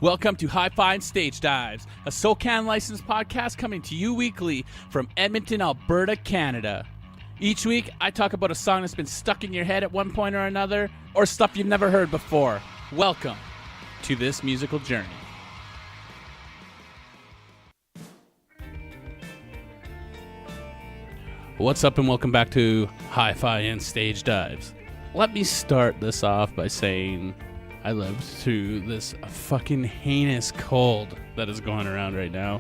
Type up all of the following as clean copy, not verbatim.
Welcome to Hi-Fi and Stage Dives, a SoCan licensed podcast coming to you weekly from Edmonton, Alberta, Canada. Each week, I talk about a song that's been stuck in your head at one point or another, or stuff you've never heard before. Welcome to this musical journey. What's up and welcome back to Hi-Fi and Stage Dives. Let me start this off by saying I lived through this fucking heinous cold that is going around right now.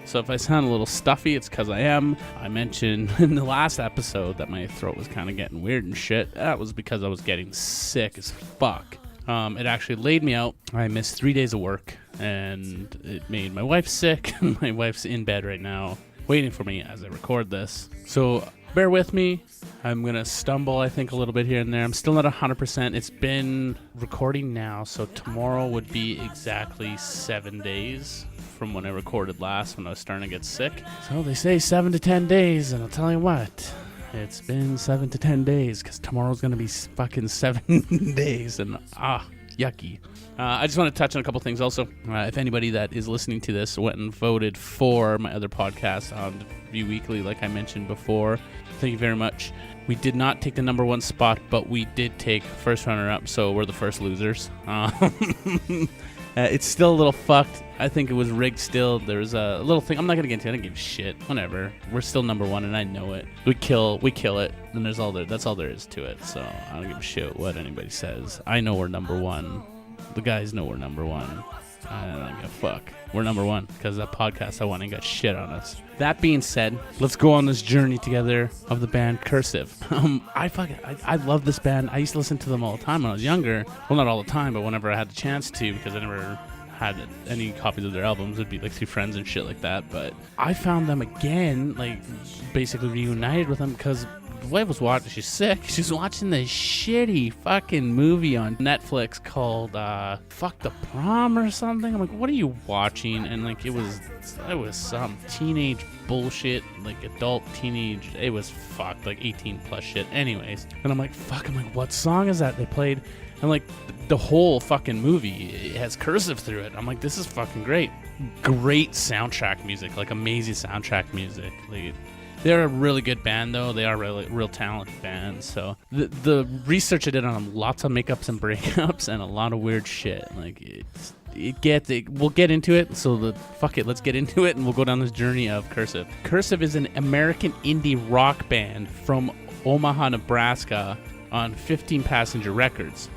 So if I sound a little stuffy, it's because I am. I mentioned in the last episode that my throat was kind of getting weird and shit. That was because I was getting sick as fuck. It actually laid me out. I missed 3 days of work, and it made my wife sick. My wife's in bed right now, waiting for me as I record this. So bear with me. I'm going to stumble, I think, a little bit here and there. I'm still not 100%. It's been recording now, so tomorrow would be exactly 7 days from when I recorded last, when I was starting to get sick. So they say 7 to 10 days, and I'll tell you what, it's been 7 to 10 days, because tomorrow's going to be fucking 7 days, and yucky. I just want to touch on a couple things also. If anybody that is listening to this went and voted for my other podcast on View Weekly, like I mentioned before, thank you very much. We did not take the number one spot, but we did take first runner-up, so we're the first losers. It's still a little fucked. I think it was rigged still. There's a little thing. I'm not going to get into it. I don't give a shit. Whatever. We're still number one, and I know it. We kill it, and that's all there is to it, so I don't give a shit what anybody says. I know we're number one. The guys know we're number one. I don't give a fuck. We're number one because that podcast I won ain't got shit on us. That being said, let's go on this journey together of the band Cursive. I love this band. I used to listen to them all the time when I was younger. Well, not all the time, but whenever I had the chance to, because I never had any copies of their albums. It'd be like through friends and shit like that. But I found them again, like basically reunited with them because the wife was watching. She's sick. She's watching this shitty fucking movie on Netflix called Fuck the Prom or something. I'm like, what are you watching? And like, it was some teenage bullshit, like adult teenage. It was fucked, like 18 plus shit. Anyways, and I'm like, fuck. I'm like, what song is that they played? And like, the whole fucking movie it has Cursive through it. I'm like, this is fucking great. Great soundtrack music, like amazing soundtrack music. Like, they're a really good band, though. They are really real talented band. So the research I did on them, lots of makeups and breakups and a lot of weird shit. Like we'll get into it. So fuck it, let's get into it, and we'll go down this journey of Cursive. Cursive is an American indie rock band from Omaha, Nebraska, on 15 Passenger Records.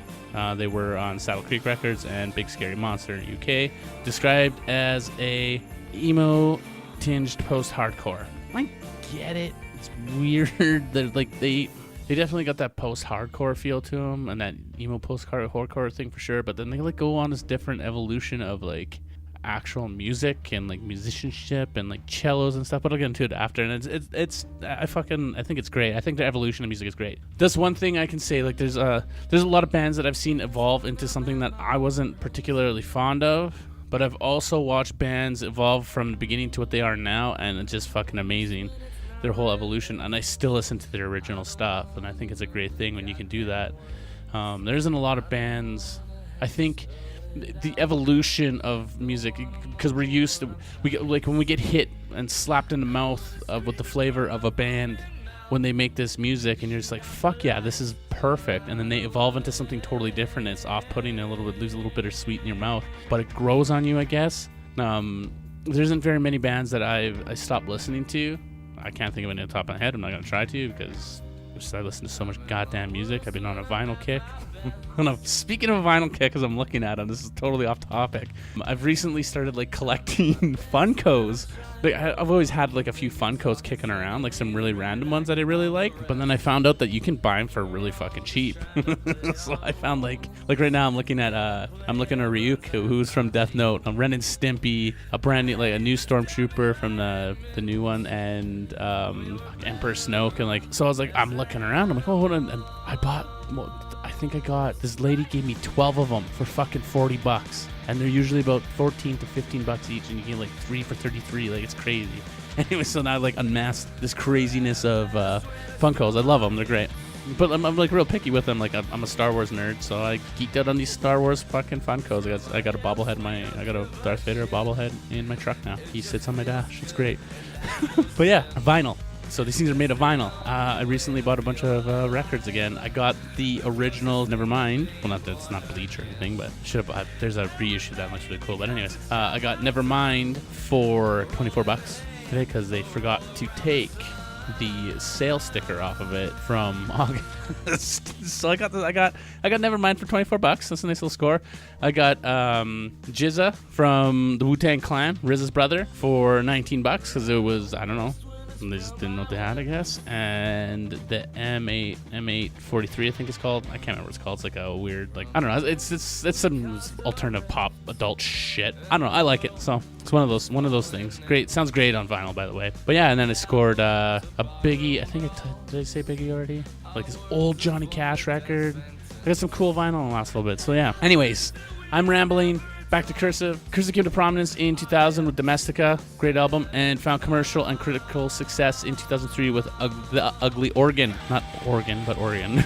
They were on Saddle Creek Records and Big Scary Monster in the UK. Described as a emo-tinged post-hardcore. I get it. It's weird. They're like they definitely got that post-hardcore feel to them and that emo post-hardcore thing for sure. But then they like go on this different evolution of like actual music and like musicianship and like cellos and stuff. But I'll get into it after. And I think it's great. I think the evolution of music is great. That's one thing I can say. Like there's a lot of bands that I've seen evolve into something that I wasn't particularly fond of. But I've also watched bands evolve from the beginning to what they are now, and it's just fucking amazing, their whole evolution. And I still listen to their original stuff, and I think it's a great thing when you can do that. There isn't a lot of bands. I think the evolution of music, because we're used to, when we get hit and slapped in the mouth with the flavor of a band when they make this music, and you're just like, fuck yeah, this is perfect, and then they evolve into something totally different. It's off-putting, a little bit, lose a little bittersweet in your mouth, but it grows on you, I guess. There isn't very many bands that I stopped listening to. I can't think of any on the top of my head. I'm not going to try to, because I listen to so much goddamn music. I've been on a vinyl kick. Speaking of a vinyl kick, as I'm looking at them, this is totally off topic. I've recently started like collecting Funkos. Like, I've always had like a few Funkos kicking around, like some really random ones that I really like. But then I found out that you can buy them for really fucking cheap. So I found like right now I'm looking at Ryuk, who's from Death Note. I'm Ren and Stimpy, a brand new, like a new Stormtrooper from the new one, and Emperor Snoke, and like, so I was like, I'm looking around. I'm like, oh, hold on, and I bought. Well, I think I got, this lady gave me 12 of them for fucking $40, and they're usually about $14 to $15 each, and you get like 3 for $33. Like, it's crazy. Anyway, so now I like unmasked this craziness of Funkos. I love them. They're great. But I'm like real picky with them. Like I'm a Star Wars nerd, so I geeked out on these Star Wars fucking Funkos. I got a bobblehead. I got a Darth Vader bobblehead in my truck now. He sits on my dash. It's great. But yeah, vinyl. So these things are made of vinyl. I recently bought a bunch of records again. I got the original Nevermind. Well, not that it's not Bleach or anything, but there's a reissue that looks really cool. But anyways, I got Nevermind for $24 today because they forgot to take the sale sticker off of it from August. So I got Nevermind for $24. That's a nice little score. I got Jizza from the Wu-Tang Clan, RZA's brother, for $19 because it was, I don't know, they just didn't know what they had, I guess. And the M843, I think it's called. I can't remember what it's called. It's like a weird, like, I don't know. It's some alternative pop adult shit. I don't know. I like it. So it's one of those things. Great. Sounds great on vinyl, by the way. But yeah, and then I scored a Biggie. I think did I say Biggie already? Like this old Johnny Cash record. I got some cool vinyl in the last little bit. So yeah. Anyways, I'm rambling. Back to Cursive. Cursive came to prominence in 2000 with Domestica, great album, and found commercial and critical success in 2003 with The Ugly Organ. Not Oregon, but Oregon.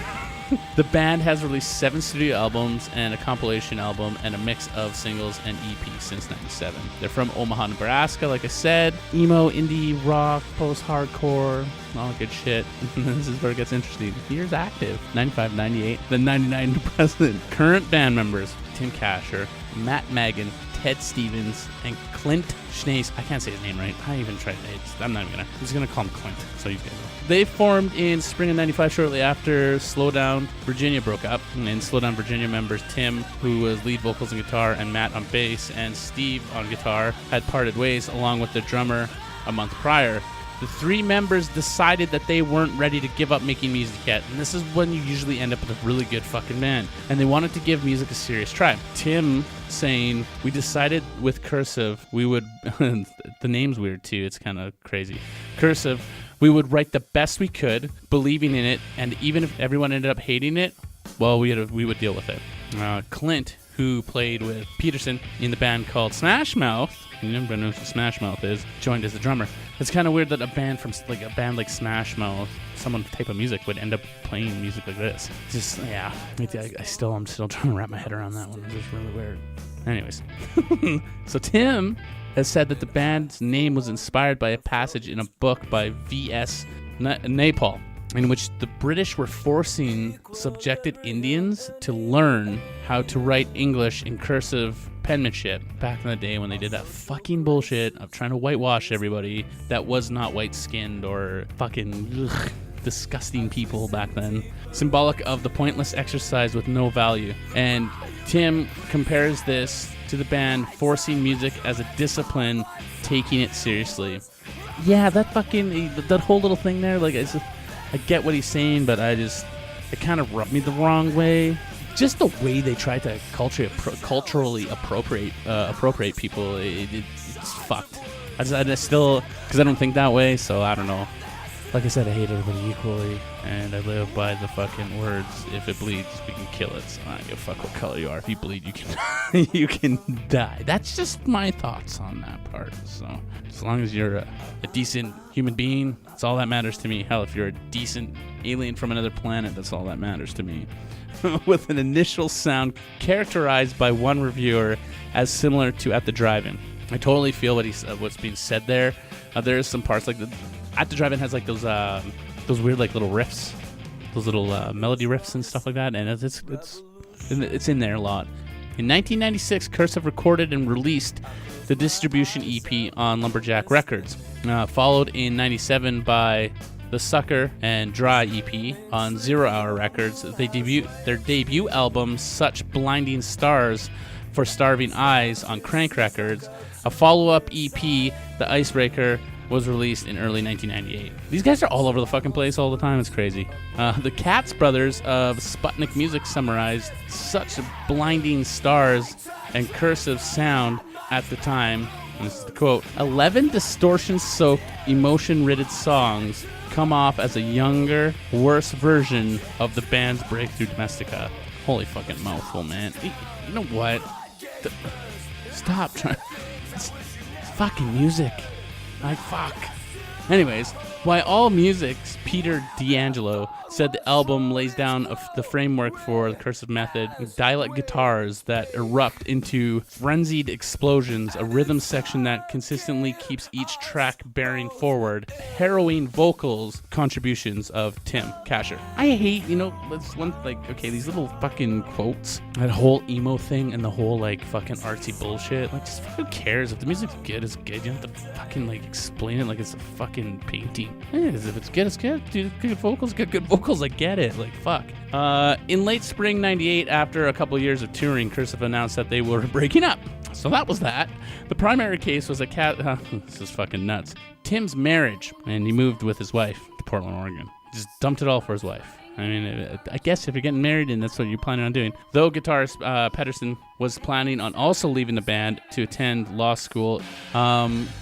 The band has released 7 studio albums and a compilation album and a mix of singles and EPs since 97. They're from Omaha, Nebraska, like I said. Emo, indie, rock, post-hardcore, all good shit. This is where it gets interesting. Years active. 95, 98, then 99 to present. Current band members: Tim Kasher, Matt Magan, Ted Stevens, and Clint Schnees. I can't say his name right. I even tried. I'm just gonna call him Clint. So you guys know. They formed in spring of 95 shortly after Slowdown Virginia broke up. And in Slowdown Virginia, members Tim, who was lead vocals and guitar, and Matt on bass, and Steve on guitar, had parted ways along with their drummer a month prior. The 3 members decided that they weren't ready to give up making music yet, and this is when you usually end up with a really good fucking band, and they wanted to give music a serious try. Tim saying, "We decided with Cursive we would," the name's weird too, it's kind of crazy. Cursive, "we would write the best we could, believing in it, and even if everyone ended up hating it, well, we would deal with it." Clint, who played with Peterson in the band called Smash Mouth, you never know who Smash Mouth is, joined as a drummer. It's kind of weird that a band like Smash Mouth, someone type of music, would end up playing music like this. Just, yeah, I'm still trying to wrap my head around that one. It's just really weird. Anyways, so Tim has said that the band's name was inspired by a passage in a book by V.S. Naipaul, in which the British were forcing subjected Indians to learn how to write English in cursive penmanship back in the day when they did that fucking bullshit of trying to whitewash everybody that was not white-skinned or fucking disgusting people back then. Symbolic of the pointless exercise with no value. And Tim compares this to the band forcing music as a discipline, taking it seriously. Yeah, that whole little thing there, like, I get what he's saying, but it kind of rubbed me the wrong way. Just the way they try to culturally appropriate people, it's fucked. I still, because I don't think that way, so I don't know. Like I said, I hate everybody equally, and I live by the fucking words, if it bleeds, we can kill it. So I don't give a fuck what color you are. If you bleed, you can you can die. That's just my thoughts on that part. So as long as you're a decent human being, that's all that matters to me. Hell, if you're a decent alien from another planet, that's all that matters to me. With an initial sound characterized by one reviewer as similar to At the Drive-In. I totally feel what's being said there. There's some parts like At the Drive-In has like those weird like little riffs, those little melody riffs and stuff like that, and it's in there a lot. In 1996, Cursive recorded and released the Distribution EP on Lumberjack Records, followed in 97 by The Sucker and Dry EP on 0 Hour Records. They debuted their debut album, Such Blinding Stars, for Starving Eyes on Crank Records. A follow-up EP, The Icebreaker, was released in early 1998. These guys are all over the fucking place all the time. It's crazy. The Katz brothers of Sputnik Music summarized Such Blinding Stars and Cursive sound at the time. And this is the quote: 11 distortion-soaked, emotion-ridden songs come off as a younger, worse version of the band's breakthrough Domestica. Holy fucking mouthful, man. You know what? Stop trying. It's fucking music. Like, fuck. Anyways, By All Music's Peter D'Angelo said the album lays down the framework for the cursive method, dialect guitars that erupt into frenzied explosions, a rhythm section that consistently keeps each track bearing forward, harrowing vocals, contributions of Tim Kasher. I hate, that's one, these little fucking quotes, that whole emo thing and the whole, fucking artsy bullshit. Just who cares? If the music's good, it's good. You don't have to fucking, explain it like it's a fucking painting. If it's good, it's good. Dude, good vocals, good vocals. I get it. Fuck. In late spring '98, after a couple years of touring, Cursive announced that they were breaking up. So that was that. The primary case was this is fucking nuts. Tim's marriage, and he moved with his wife to Portland, Oregon. Just dumped it all for his wife. I mean, I guess if you're getting married and that's what you're planning on doing. Though guitarist Pedersen was planning on also leaving the band to attend law school,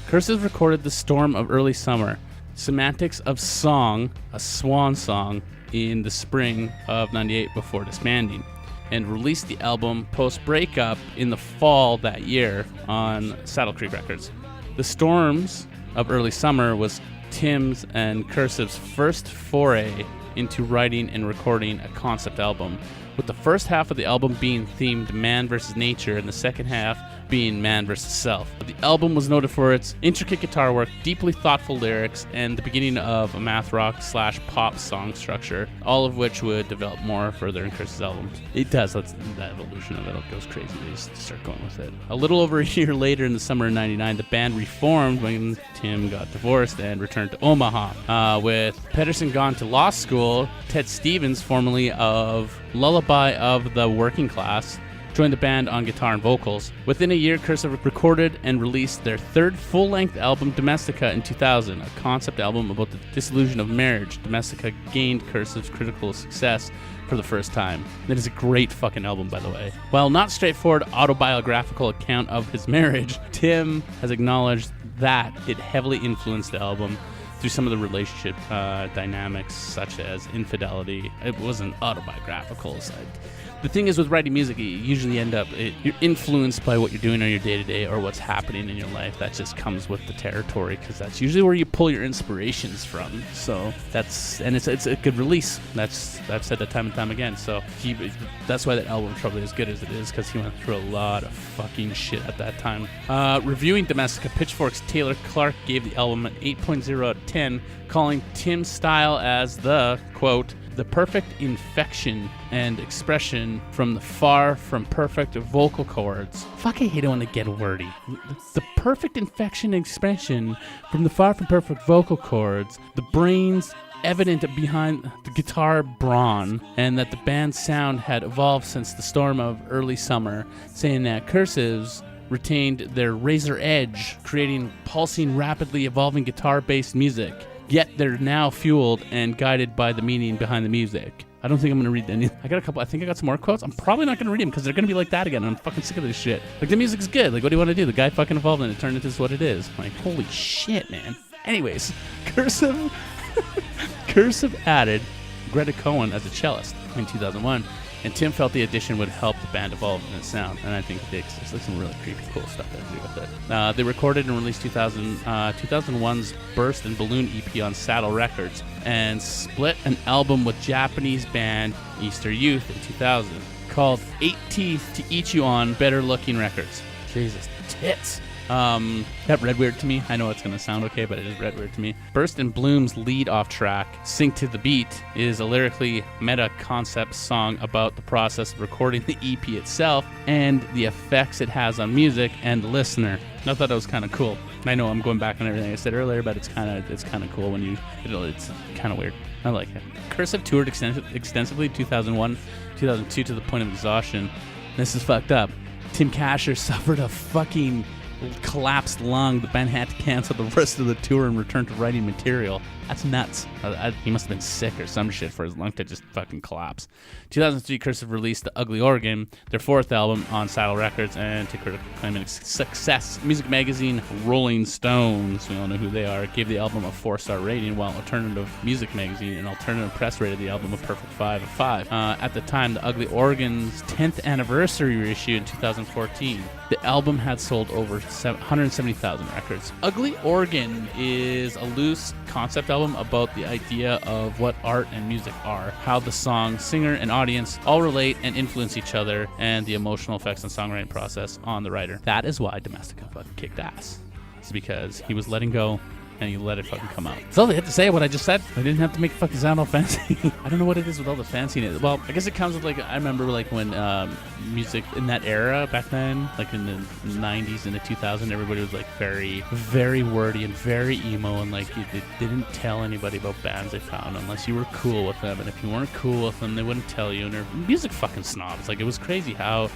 Cursive recorded The Storm of Early Summer, Semantics of Song, a swan song, in the spring of '98 before disbanding, and released the album post-breakup in the fall that year on Saddle Creek Records. The Storms of Early Summer was Tim's and Cursive's first foray into writing and recording a concept album, with the first half of the album being themed man versus nature and the second half being man versus self. The album was noted for its intricate guitar work, deeply thoughtful lyrics, and the beginning of a math rock / pop song structure, all of which would develop more further in Curse's albums. It does. That evolution of it goes crazy. They just start going with it. A little over a year later, in the summer of '99, the band reformed when Tim got divorced and returned to Omaha. With Pedersen gone to law school, Ted Stevens, formerly of Lullaby of the Working Class, joined the band on guitar and vocals. Within a year, Cursive recorded and released their third full-length album, Domestica, in 2000, a concept album about the disillusion of marriage. Domestica gained Cursive's critical success for the first time. It is a great fucking album, by the way. While not straightforward autobiographical account of his marriage, Tim has acknowledged that it heavily influenced the album through some of the relationship dynamics, such as infidelity. It wasn't autobiographical. So the thing is, with writing music, you usually you're influenced by what you're doing on your day-to-day or what's happening in your life. That just comes with the territory, because that's usually where you pull your inspirations from. So it's a good release. I've said that time and time again. So that's why that album is probably as good as it is, because he went through a lot of fucking shit at that time. Reviewing Domestica, Pitchfork's Taylor Clark gave the album an 8.0 out of 10, calling Tim's style as the, quote, the perfect infection and expression from the far from perfect vocal cords. Fuck, I hate it when they get wordy. The perfect infection and expression from the far from perfect vocal cords, the brains evident behind the guitar brawn, and that the band's sound had evolved since the storm of early summer, saying that Cursives retained their razor edge, creating pulsing, rapidly evolving guitar-based music. Yet they're now fueled and guided by the meaning behind the music. I don't think I'm going to read any. I think I got some more quotes. I'm probably not going to read them because they're going to be like that again. I'm fucking sick of this shit. The music's good. What do you want to do? The guy fucking evolved and it turned into what it is. Holy shit, man. Anyways, Cursive added Greta Cohen as a cellist in 2001. And Tim felt the addition would help the band evolve in its sound, and I think it did. There's some really creepy, cool stuff that to do with it. They recorded and released 2001's Burst and Balloon EP on Saddle Records, and split an album with Japanese band Easter Youth in 2000, called 8 Teeth to Eat You On Better Looking Records. Jesus, tits. That read weird to me. I know it's going to sound okay, but it is read weird to me. Burst and Bloom's lead-off track, Sink to the Beat, is a lyrically meta-concept song about the process of recording the EP itself and the effects it has on music and the listener. I thought that was kind of cool. I know I'm going back on everything I said earlier, but it's kind of cool when it's kind of weird. I like it. Cursive toured extensively 2001, 2002 to the point of exhaustion. This is fucked up. Tim Kasher suffered a fucking collapsed lung. The band had to cancel the rest of the tour and return to writing material. That's nuts. He must have been sick or some shit for his lung to just fucking collapse. 2003, Cursive released The Ugly Organ, their fourth album on Saddle Records, and to critical acclaim and success. Music magazine Rolling Stones, we all know who they are, gave the album a 4-star rating, while Alternative Music Magazine and Alternative Press rated the album a perfect 5 of 5. At the time, The Ugly Organ's 10th anniversary reissue in 2014 the album had sold over 170,000 records. Ugly Organ is a loose concept album about the idea of what art and music are, how the song, singer, and audience all relate and influence each other, and the emotional effects and songwriting process on the writer. That is why Domestica fucking kicked ass. It's because he was letting go and you let it fucking come out. That's all they had to say, what I just said. I didn't have to make it fucking sound all fancy. I don't know what it is with all the fanciness. Well, I guess it comes with, like, I remember, like, when music in that era back then, like in the 90s and the 2000s, everybody was, like, very, very wordy and very emo, and, like, they didn't tell anybody about bands they found unless you were cool with them, and if you weren't cool with them, they wouldn't tell you, and they're music fucking snobs. Like, it was crazy how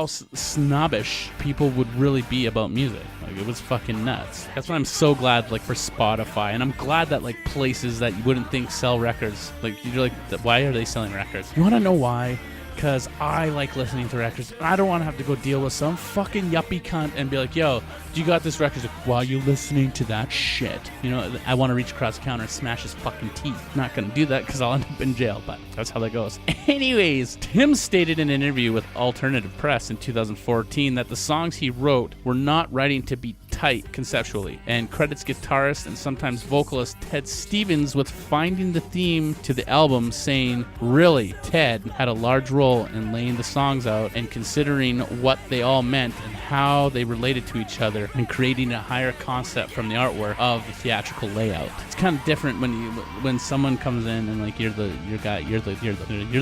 snobbish people would really be about music. Like, it was fucking nuts. That's why I'm so glad, like, for Spotify, and I'm glad that, like, places that you wouldn't think sell records, like, you're like, why are they selling records? You want to know why? Because I like listening to records. I don't want to have to go deal with some fucking yuppie cunt and be like, yo, you got this record? Like, why are you listening to that shit? You know, I want to reach across the counter and smash his fucking teeth. Not going to do that because I'll end up in jail, but that's how that goes. Anyways, Tim stated in an interview with Alternative Press in 2014 that the songs he wrote were not writing to be tight conceptually, and credits guitarist and sometimes vocalist Ted Stevens with finding the theme to the album, saying, really, Ted had a large role in laying the songs out and considering what they all meant and how they related to each other and creating a higher concept from the artwork of the theatrical layout. It's kind of different when someone comes in and, like, you're the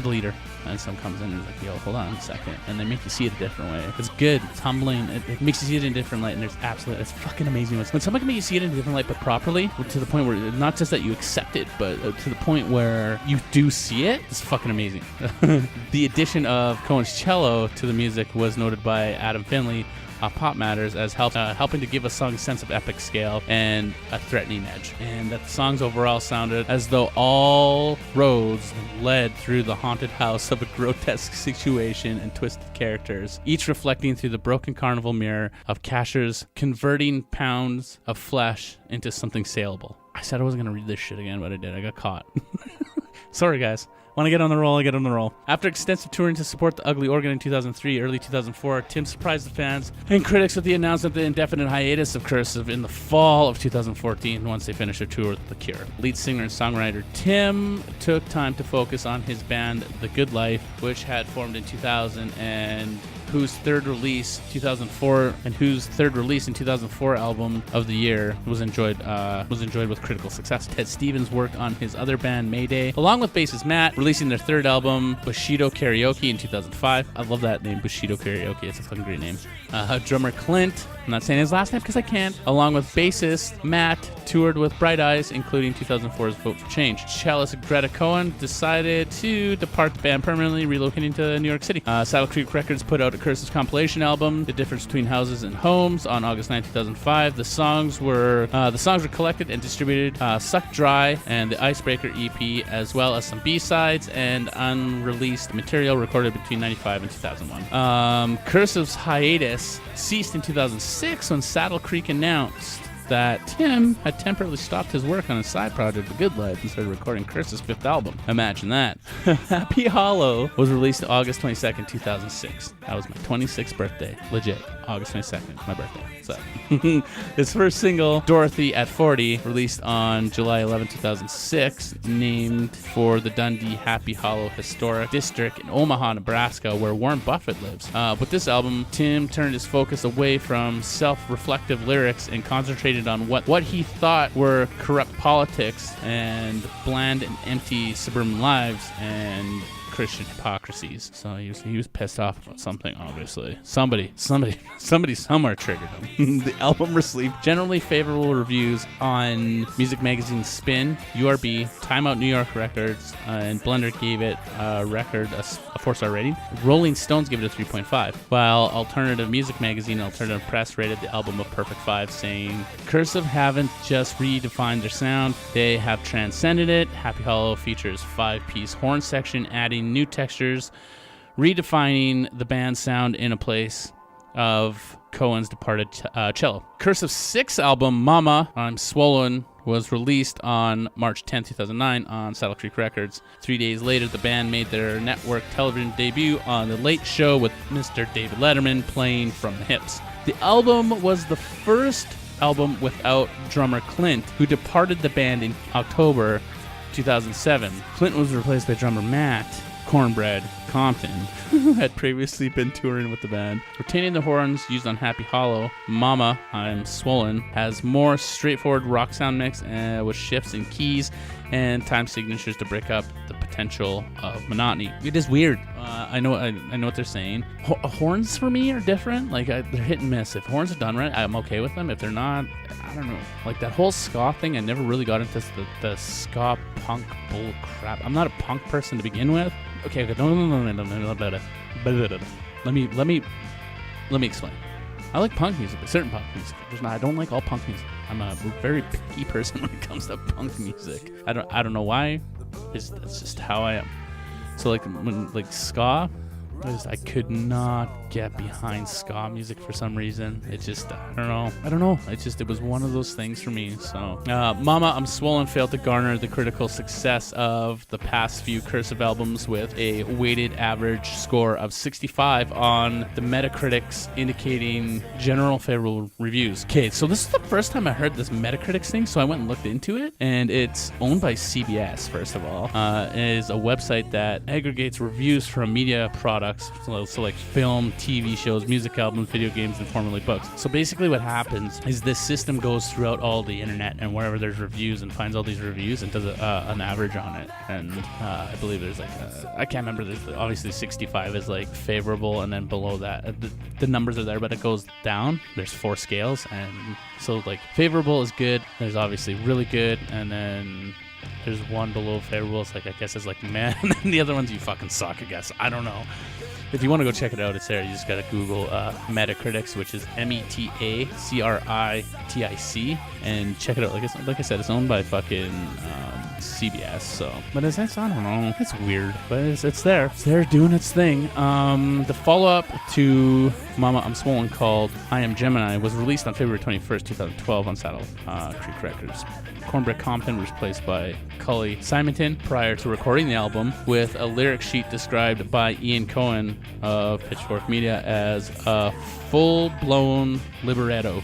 leader, and someone comes in and is like, yo, hold on a second, and they make you see it a different way. It's good. It's humbling. It makes you see it in a different light, and it's fucking amazing. When someone can make you see it in a different light, but properly, to the point where not just that you accept it, but to the point where you do see it, it's fucking amazing. The addition of Cohen's cello to the music was noted by Adam Finley, Pop Matters, as helping to give a song a sense of epic scale and a threatening edge, and that the songs overall sounded as though all roads led through the haunted house of a grotesque situation and twisted characters, each reflecting through the broken carnival mirror of cashers converting pounds of flesh into something saleable. I said I wasn't going to read this shit again, but I did. I got caught. Sorry, guys. Want to get on the roll, I get on the roll. After extensive touring to support the Ugly Organ in 2003, early 2004, Tim surprised the fans and critics with the announcement of the indefinite hiatus of Cursive in the fall of 2014 once they finished their tour with The Cure. Lead singer and songwriter Tim took time to focus on his band The Good Life, which had formed in 2000 and whose third release in 2004 album of the year was enjoyed with critical success. Ted Stevens worked on his other band Mayday along with bassist Matt, releasing their third album Bushido Karaoke in 2005. I love that name, Bushido Karaoke. It's a fucking great name. Drummer Clint, I'm not saying his last name because I can't, along with bassist Matt, toured with Bright Eyes, including 2004's Vote for Change. Cellist Greta Cohen decided to depart the band permanently, relocating to New York City. Saddle Creek Records put out a Cursive compilation album, The Difference Between Houses and Homes, on August 9, 2005. The songs were collected and distributed, Sucked Dry and the Icebreaker EP, as well as some B-sides and unreleased material recorded between 95 and 2001. Cursive's hiatus ceased in 2006 when Saddle Creek announced that Tim had temporarily stopped his work on his side project, The Good Life, and started recording Cursive's fifth album. Imagine that. Happy Hollow was released August 22nd, 2006. That was my 26th birthday. Legit. August 22nd, my birthday. So, his first single, Dorothy at 40, released on July 11, 2006, named for the Dundee Happy Hollow Historic District in Omaha, Nebraska, where Warren Buffett lives. With this album, Tim turned his focus away from self-reflective lyrics and concentrated on what he thought were corrupt politics and bland and empty suburban lives and Christian hypocrisies. So he was pissed off about something, obviously. Somebody somewhere triggered him. The album received generally favorable reviews on music magazine Spin, URB, Time Out New York Records, and Blender gave it a 4-star rating. Rolling Stones gave it a 3.5, while Alternative Music Magazine and Alternative Press rated the album a perfect 5, saying, Cursive haven't just redefined their sound, they have transcended it. Happy Hollow features 5-piece horn section, adding new textures, redefining the band's sound in a place of Cohen's departed cello. Cursive's sixth album, Mama, I'm Swollen, was released on March 10, 2009 on Saddle Creek Records. 3 days later, the band made their network television debut on The Late Show with Mr. David Letterman playing From the Hips. The album was the first album without drummer Clint, who departed the band in October 2007. Clint was replaced by drummer Matt Cornbread Compton, who had previously been touring with the band. Retaining the horns used on Happy Hollow, Mama, I'm Swollen, has more straightforward rock sound mix with shifts in keys and time signatures to break up the potential of monotony. It is weird. I know what they're saying. Horns for me are different. Like they're hit and miss. If horns are done right, I'm okay with them. If they're not, I don't know. Like that whole ska thing, I never really got into the ska punk bull crap. I'm not a punk person to begin with. Okay, no. Let me explain. I like punk music, but certain punk music. I don't like all punk music. I'm a very picky person when it comes to punk music. I don't know why. That's just how I am. So when ska, I could not get behind ska music for some reason. It just, I don't know. It was one of those things for me. So, Mama, I'm Swollen failed to garner the critical success of the past few Cursive albums with a weighted average score of 65 on the Metacritics, indicating general favorable reviews. Okay, so this is the first time I heard this Metacritics thing, so I went and looked into it, and it's owned by CBS, first of all. It is a website that aggregates reviews from media products, so like film, TV shows, music albums, video games, and formerly books. So basically what happens is this system goes throughout all the internet and wherever there's reviews and finds all these reviews and does an average on it. And I believe there's I can't remember, there's obviously 65 is like favorable, and then below that, the numbers are there, but it goes down. There's 4 scales, and so like favorable is good, there's obviously really good, and then there's one below favorable. It's I guess it's meh, and then the other ones you fucking suck, I guess. I don't know. If you want to go check it out, it's there. You just got to Google Metacritics, which is Metacritic, and check it out. Like I said, it's owned by fucking CBS. So, but I don't know. It's weird, but it's there. It's there doing its thing. The follow-up to Mama, I'm Swollen, called I Am Gemini, was released on February 21st, 2012 on Saddle Creek Records. Cornbread Compton was replaced by Cully Simonton prior to recording the album, with a lyric sheet described by Ian Cohen of Pitchfork Media as a full-blown libretto.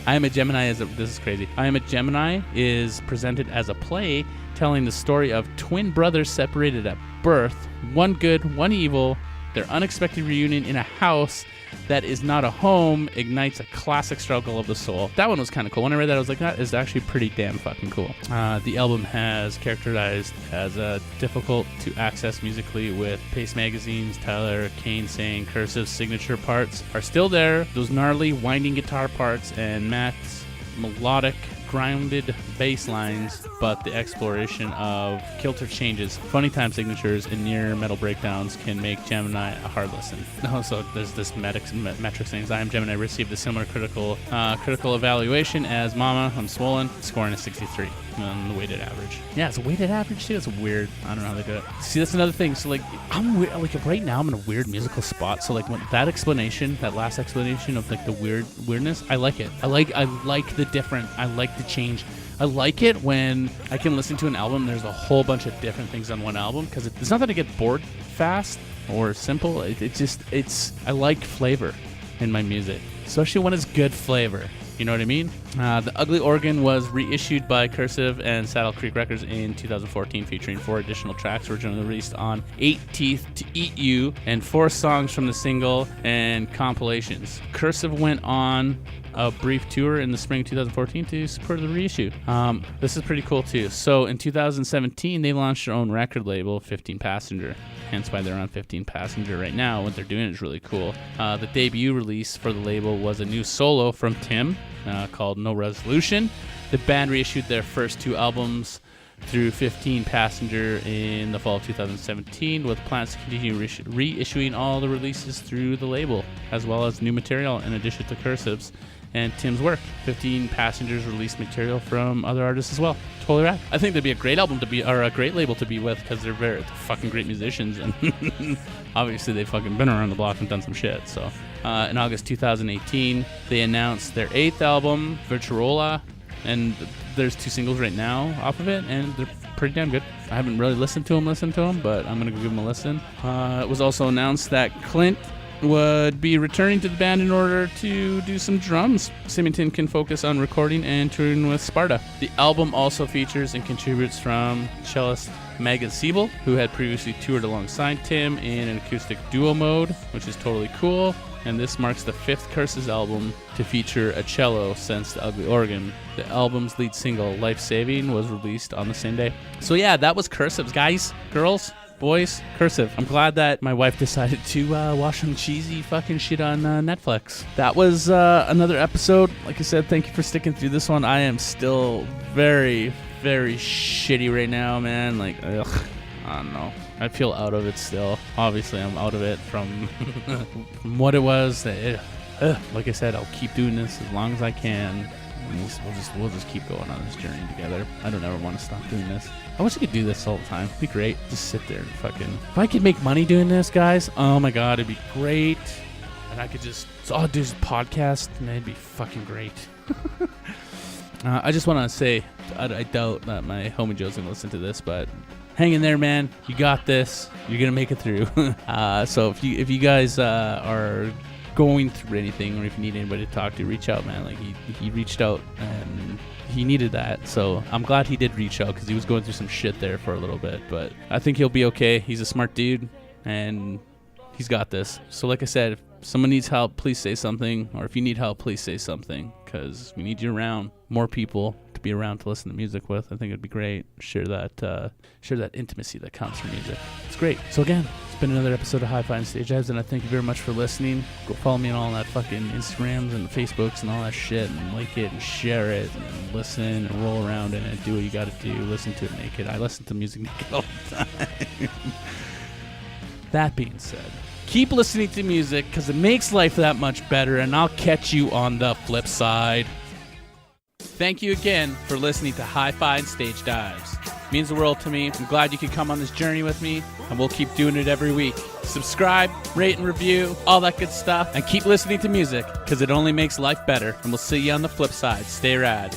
I Am a Gemini this is crazy. I Am a Gemini is presented as a play telling the story of twin brothers separated at birth, one good, one evil. Their unexpected reunion in a house that is not a home ignites a classic struggle of the soul. That one was kind of cool. When I read that, I was like, that is actually pretty damn fucking cool. The album has characterized as difficult to access musically, with Pace Magazine's Tyler Kane saying Cursive's signature parts are still there, those gnarly winding guitar parts and Matt's melodic grounded bass lines, but the exploration of kilter changes, funny time signatures, and near metal breakdowns can make Gemini a hard listen. So there's this metric things. I Am Gemini received a similar critical evaluation as Mama, I'm Swollen, scoring a 63 on the weighted average. Yeah, it's a weighted average too. It's weird. I don't know how they do it. See, that's another thing. So I'm weird. Right now I'm in a weird musical spot. So when that last explanation of the weirdness, I like it. I like the different. I like the change. I like it when I can listen to an album, there's a whole bunch of different things on one album, because it's not that I get bored fast or simple. I like flavor in my music, especially when it's good flavor. You know what I mean? The Ugly Organ was reissued by Cursive and Saddle Creek Records in 2014, featuring 4 additional tracks originally released on 8 Teeth to Eat You, and 4 songs from the single and compilations. Cursive went on a brief tour in the spring of 2014 to support the reissue. This is pretty cool too. So in 2017, they launched their own record label, 15 Passenger. Hence why they're on 15 Passenger right now. What they're doing is really cool. The debut release for the label was a new solo from Tim called No Resolution. The band reissued their first 2 albums through 15 Passenger in the fall of 2017, with plans to continue reissuing all the releases through the label, as well as new material in addition to Cursive's and Tim's work. 15 Passengers released material from other artists as well. Totally rad. I think they'd be a great album to be, or a great label to be with, because they're fucking great musicians, and obviously they've fucking been around the block and done some shit. So in August 2018, they announced their 8th album, Virtuola, and There's 2 singles right now off of it, and they're pretty damn good. I haven't really listened to them, but I'm going to give them a listen. It was also announced that Clint would be returning to the band in order to do some drums. Symington can focus on recording and touring with Sparta. The album also features and contributes from cellist Megan Siebel, who had previously toured alongside Tim in an acoustic duo mode, which is totally cool. And this marks the 5th Cursive album to feature a cello since The Ugly Organ. The album's lead single, Life Saving, was released on the same day. So yeah, that was Cursive, guys, girls, boys, Cursive. I'm glad that my wife decided to watch some cheesy fucking shit on Netflix. That was another episode. Like I said, thank you for sticking through this one. I am still very, very shitty right now, man. Like, ugh, I don't know. I feel out of it still. Obviously, I'm out of it from, from what it was. Like I said, I'll keep doing this as long as I can. We'll just keep going on this journey together. I don't ever want to stop doing this. I wish I could do this all the time. It'd be great. Just sit there and fucking... If I could make money doing this, guys, oh my god, it'd be great. And I could just... So I'll do this podcast, and it'd be fucking great. I just want to say, I doubt that my homie Joe's going to listen to this, but... Hang in there, man. You got this. You're going to make it through. So if you guys are going through anything, or if you need anybody to talk to, reach out, man. Like he reached out and he needed that. So I'm glad he did reach out because he was going through some shit there for a little bit. But I think he'll be okay. He's a smart dude and he's got this. So like I said, if someone needs help, please say something. Or if you need help, please say something because we need you around. More people to be around to listen to music with. I think it'd be great. Share that intimacy that comes from music. It's great. So again, it's been another episode of Hi-Fi and Stage Dives, and I thank you very much for listening. Go follow me on all that fucking Instagrams and Facebooks and all that shit, and like it and share it and listen and roll around in it. Do what you gotta do. Listen to it naked. I listen to music naked all the time. That being said, keep listening to music because it makes life that much better, and I'll catch you on the flip side. Thank you again for listening to Hi-Fi and Stage Dives. It means the world to me. I'm glad you could come on this journey with me, and we'll keep doing it every week. Subscribe, rate and review, all that good stuff, and keep listening to music because it only makes life better. And we'll see you on the flip side. Stay rad.